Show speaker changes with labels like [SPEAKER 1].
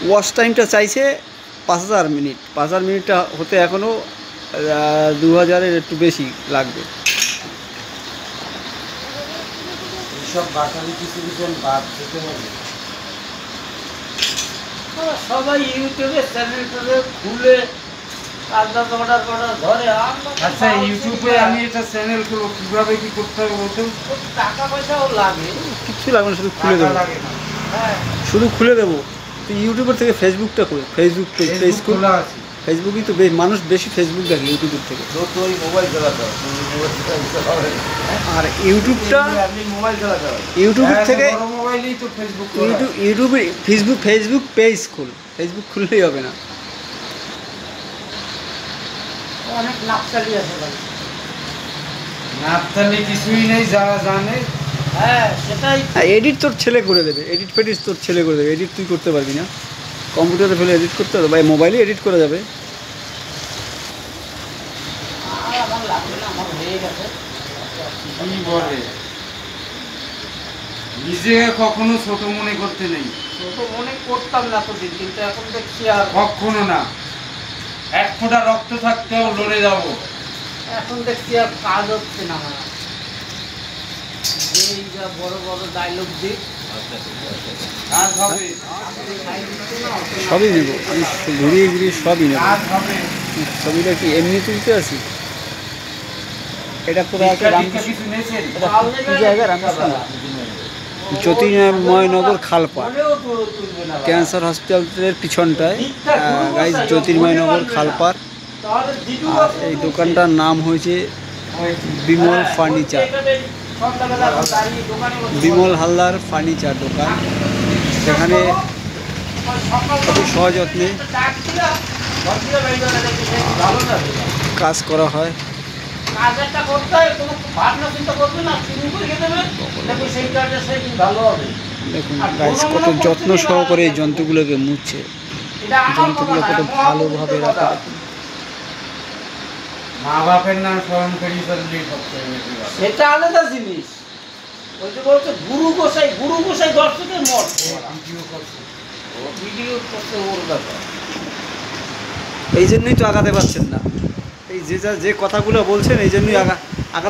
[SPEAKER 1] Watch টাইমটা চাইছে 5000 minute. 5000 মিনিটটা হতে এখনও 2000-এর একটু বেশি লাগবে।
[SPEAKER 2] এইসব বাটালি কিছু কিছু বাদ দিতে হবে।
[SPEAKER 3] সবাই ইউটিউবে চ্যানেল খুলে ধরে।
[SPEAKER 2] আচ্ছা, ইউটিউবে আমি এটা চ্যানেল করবো, কিভাবে কি করতে হবে বলতে?
[SPEAKER 3] টাকা পয়সাও লাগে,
[SPEAKER 1] কিচ্ছু লাগবে না, শুধু খুলে দেবো।
[SPEAKER 2] লাগে না,
[SPEAKER 1] শুধু খুলে দেবো। তো ইউটিউবের থেকে ফেসবুকটা করে, ফেসবুক পেজ
[SPEAKER 2] খোলা আছে।
[SPEAKER 1] ফেসবুকই তো মানুষ বেশি ফেসবুক দেখে ইউটিউবের থেকে।
[SPEAKER 2] ওই মোবাইল চালাতে হবে,
[SPEAKER 1] আর ইউটিউবটা
[SPEAKER 2] আপনি মোবাইল চালাতে হবে,
[SPEAKER 1] ইউটিউবের থেকে
[SPEAKER 2] মোবাইলেই তো ফেসবুক।
[SPEAKER 1] ইউটিউবে ফেসবুক পেজ খুল, ফেসবুক খুললেই হবে না।
[SPEAKER 3] অনেক নাপচালি আছে ভাই।
[SPEAKER 2] নাপতালি কিছুই নেই, যারা জানে।
[SPEAKER 3] হ্যাঁ সেটাই।
[SPEAKER 1] এডিট তোর ছেলে করে দেবে, এডিট ফেডিট তোর ছেলে করে দেবে। এডিট তুই করতে পারবি না, কম্পিউটারে ফেলে এডিট করতে হবে, বা মোবাইলে এডিট করা যাবে।
[SPEAKER 3] আমার লাগবে না, আমার হয়ে গেছে।
[SPEAKER 2] কি বলে, নিজেকে কখনো ছোট মনে করতে নেই।
[SPEAKER 3] ছোট মনে করতাম না এতদিন, কিন্তু এখন দেখছি আর
[SPEAKER 2] কখনো না। এক ফোঁটা রক্ত থাকতেও লড়ে যাব।
[SPEAKER 3] এখন দেখছি আর কাজ হচ্ছে না আমার। এই যা বড় বড় ডায়লগ দিই,
[SPEAKER 2] কাজ হবে,
[SPEAKER 1] সবই নেবো আমি, ঘুরিয়ে ঘুরিয়ে সবই নেবো।
[SPEAKER 2] কাজ হবে।
[SPEAKER 1] ছবিটা কি এমনি তুলতে আসি? এটা কোথায় আছে?
[SPEAKER 2] কিছু নিয়েছেন?
[SPEAKER 1] কি জায়গা? রামকৃষ্ণ জ্যোতির্ময়নগর খালপাড়,
[SPEAKER 3] মনেও তো তুলবে না।
[SPEAKER 1] ক্যান্সার হসপিটালের পিছনটায় গাইজ, জ্যোতির্ময়নগর খালপাড়।
[SPEAKER 3] তাহলে দিদু
[SPEAKER 1] আর এই দোকানটার নাম হয়েছে বিমল ফার্নিচার,
[SPEAKER 3] সন্ধ্যাবেলা দাঁড়িয়ে দোকানে বসে
[SPEAKER 1] বিমল হালদার ফার্নিচার দোকান। সেখানে খুবই সযত্নে
[SPEAKER 3] ডাক দিলাম, ঘর দিয়ে বেরিয়ে গেলে দেখি সে ভালো না।
[SPEAKER 1] কাজ করা হয়।
[SPEAKER 3] কাজ একটা করতে হয়, কোনো ভাবনা চিন্তা করবে না, শুরু করে দেবে, দেখো সেই কাজটা সেদিন ভালো হবে।
[SPEAKER 1] দেখুন গাইজ, কত যত্ন সহকারে এই জন্তুগুলোকে মুছছে,
[SPEAKER 3] এটা আমার কথা
[SPEAKER 1] জন্তুগুলো
[SPEAKER 3] না,
[SPEAKER 1] কত ভালোভাবে রাখা।
[SPEAKER 2] মা বাপের নাম স্মরণ করি চললেই সবচেয়ে বেশি ভালো।
[SPEAKER 3] সেটা আলাদা জিনিস। ওই যে বলছে গুরু গোসাই দর্শকের মত।
[SPEAKER 2] ভিডিও করছে।
[SPEAKER 3] ও ভিডিও করতে ওর ব্যাপার।
[SPEAKER 1] এই জন্যই তো আগাতে পারছেন না, এই যে কথাগুলো বলছেন এই জন্যই